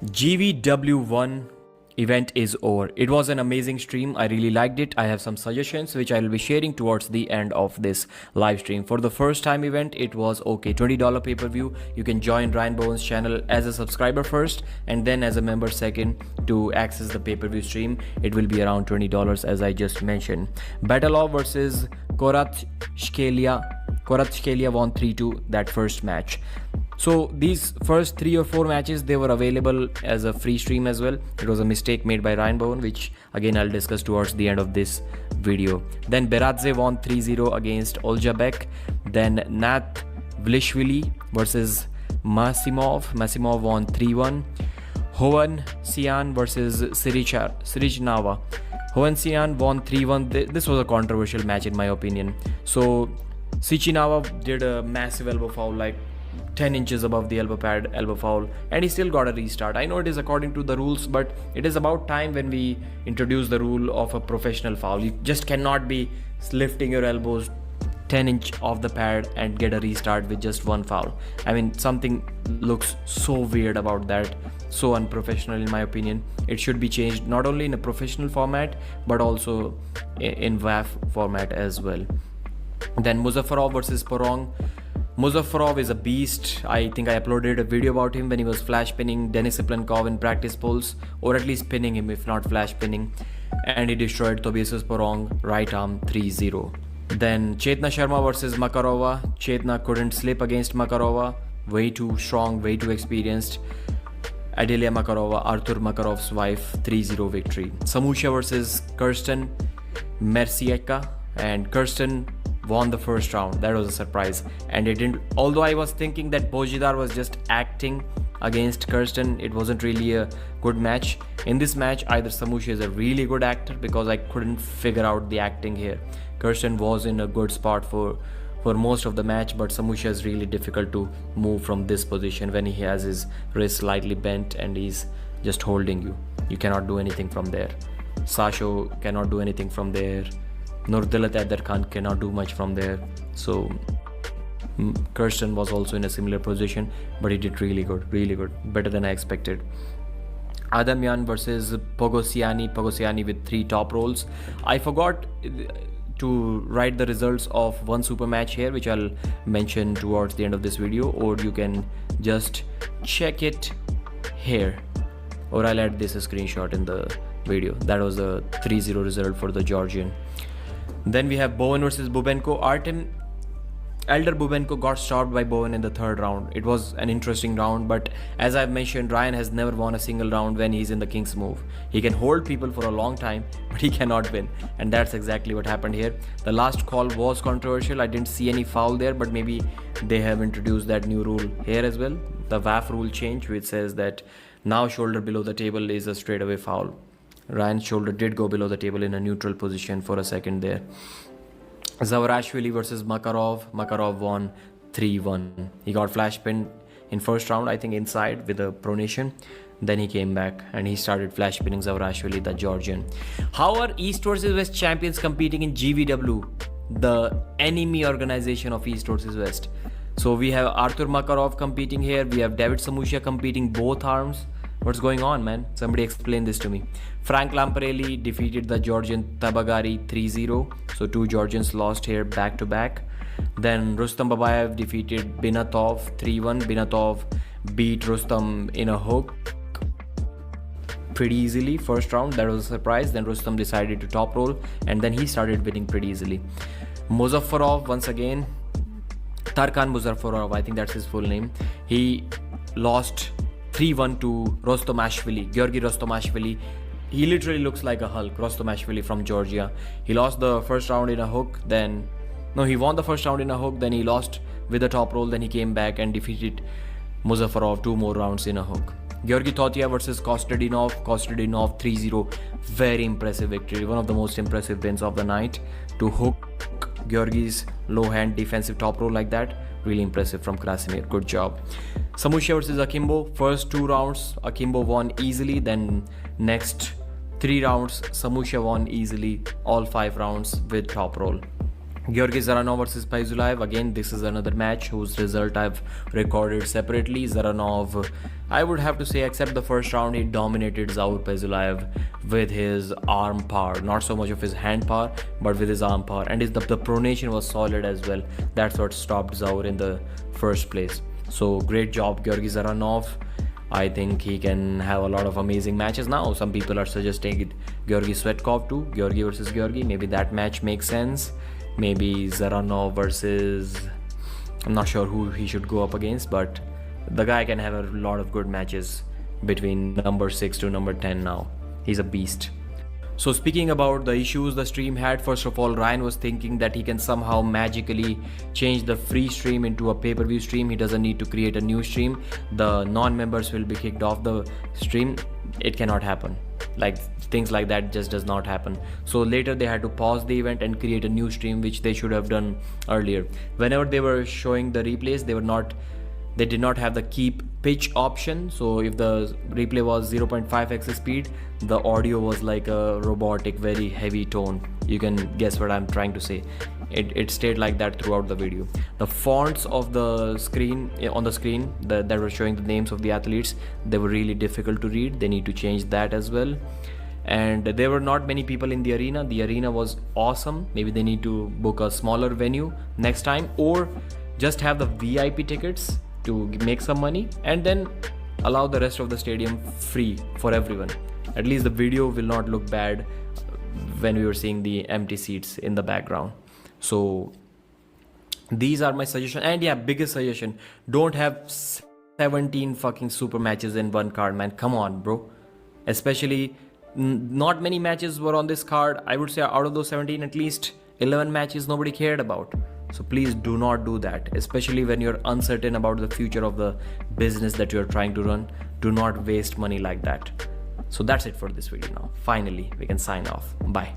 GVW1 event is over. It was an amazing stream. I really liked it. I have some suggestions which I will be sharing towards the end of this live stream. For the first time event, it was okay. $20 pay-per-view. You can join Ryan Bowen's channel as a subscriber first and then as a member second to access the pay-per-view stream. It will be around $20 as I just mentioned. Batalov versus Kvaratskhelia won 3-2 that first match. So these first 3 or 4 matches, they were available as a free stream as well. It was a mistake made by Ryan Bowen, which again I'll discuss towards the end of this video. Then Beradze won 3-0 against Oljabek. Then Nat Vlishvili versus Masimov. Masimov won 3-1. Hoan Sian versus Sirijnava. Hoan Sian won 3-1. This was a controversial match in my opinion. So Sirijnava did a massive elbow foul, like 10 inches above the elbow pad, elbow foul, and he still got a restart. I know it is according to the rules, but it is about time when we introduce the rule of a professional foul. You just cannot be lifting your elbows 10 inch off the pad and get a restart with just one foul. I mean, something looks so weird about that, so unprofessional in my opinion. It should be changed not only in a professional format but also in WAF format as well. Then Muzaffarov versus Porong. Muzaffarov is a beast. I think I uploaded a video about him when he was flash pinning Denis Siplenkov in practice polls, or at least pinning him if not flash pinning, and he destroyed Tobias Porong right arm 3-0. Then Chetna Sharma versus Makarova. Chetna couldn't slip against Makarova. Way too strong, way too experienced. Adelia Makarova, Artur Makarov's wife, 3-0 victory. Samusha versus Kirsten Mercieka, and Kirsten won the first round. That was a surprise, and it didn't, although I was thinking that Bojidar was just acting against Kirsten. It wasn't really a good match. In this match, either Samusha is a really good actor, because I couldn't figure out the acting here. Kirsten was in a good spot for most of the match, but Samusha is really difficult to move from this position when he has his wrist slightly bent and he's just holding you. You cannot do anything from there. Sasho cannot do anything from there. Nurdilat Adar Khan cannot do much from there. So Kirsten was also in a similar position, but he did really good, better than I expected. Adamyan versus Pogosiani with 3 top rolls. I forgot to write the results of one super match here, which I'll mention towards the end of this video, or you can just check it here, or I'll add this a screenshot in the video. That was a 3-0 result for the Georgian. Then we have Bowen versus Bubenko. Elder Bubenko got stopped by Bowen in the 3rd round. It was an interesting round, but as I've mentioned, Ryan has never won a single round when he's in the King's move. He can hold people for a long time, but he cannot win, and that's exactly what happened here. The last call was controversial. I didn't see any foul there, but maybe they have introduced that new rule here as well, the WAF rule change, which says that now shoulder below the table is a straightaway foul. Ryan's shoulder did go below the table in a neutral position for a second there. Zavarashvili versus Makarov. Makarov won 3-1. He got flash pinned in first round, I think inside with a pronation. Then he came back and he started flash pinning Zavarashvili, the Georgian. How are East versus West champions competing in GVW, the enemy organization of East versus West? So we have Artur Makarov competing here. We have David Samusha competing both arms. What's going on, man? Somebody explain this to me. Frank Lamparelli defeated the Georgian Tabagari 3-0. So 2 Georgians lost here back to back. Then Rustam Babayev defeated Binatov 3-1. Binatov beat Rustam in a hook pretty easily first round. That was a surprise. Then Rustam decided to top roll, and then he started winning pretty easily. Muzaffarov once again. Tarkan Muzaffarov, I think that's his full name. He lost 3-1 to Rostomashvili, Georgi Rostomashvili. He literally looks like a Hulk, Rostomashvili from Georgia. He lost the first round in a hook, he won the first round in a hook, then he lost with a top roll, then he came back and defeated Muzaffarov 2 more rounds in a hook. Georgi Totia versus Kostadinov 3-0. Very impressive victory, one of the most impressive wins of the night. To hook Georgi's low hand defensive top roll like that, really impressive from Krasimir. Good job. Samusha versus Akimbo. First 2 rounds Akimbo won easily, then next 3 rounds Samusha won easily, all 5 rounds with top roll. Georgi Zaranov versus Paizulaev. Again, this is another match whose result I've recorded separately. Zaranov, I would have to say, except the first round, he dominated Zaur Paizulaev with his arm power. Not so much of his hand power, but with his arm power. And the pronation was solid as well. That's what stopped Zaur in the first place. So great job, Georgi Zaranov. I think he can have a lot of amazing matches now. Some people are suggesting Georgi Svetkov too. Georgi versus Georgi. Maybe that match makes sense. Maybe Zaranov versus, I'm not sure who he should go up against, but the guy can have a lot of good matches between number 6 to number 10 now. He's a beast. So speaking about the issues the stream had, first of all, Ryan was thinking that he can somehow magically change the free stream into a pay-per-view stream. He doesn't need to create a new stream. The non-members will be kicked off the stream. It cannot happen. Like, things like that just does not happen. So later they had to pause the event and create a new stream, which they should have done earlier. Whenever they were showing the replays, they did not have the keep pitch option. So if the replay was 0.5x speed, the audio was like a robotic, very heavy tone. You can guess what I'm trying to say. It stayed like that throughout the video. The fonts of the screen, on the screen that were showing the names of the athletes, they were really difficult to read. They need to change that as well. And there were not many people in the arena. The arena was awesome. Maybe they need to book a smaller venue next time, or just have the VIP tickets to make some money and then allow the rest of the stadium free for everyone. At least the video will not look bad when we were seeing the empty seats in the background. So these are my suggestions. And yeah, biggest suggestion, don't have 17 fucking super matches in one card, man. Come on, bro. Especially not many matches were on this card. I would say out of those 17, at least 11 matches nobody cared about. So please do not do that, especially when you're uncertain about the future of the business that you're trying to run. Do not waste money like that. So that's it for this video now. Finally, we can sign off. Bye.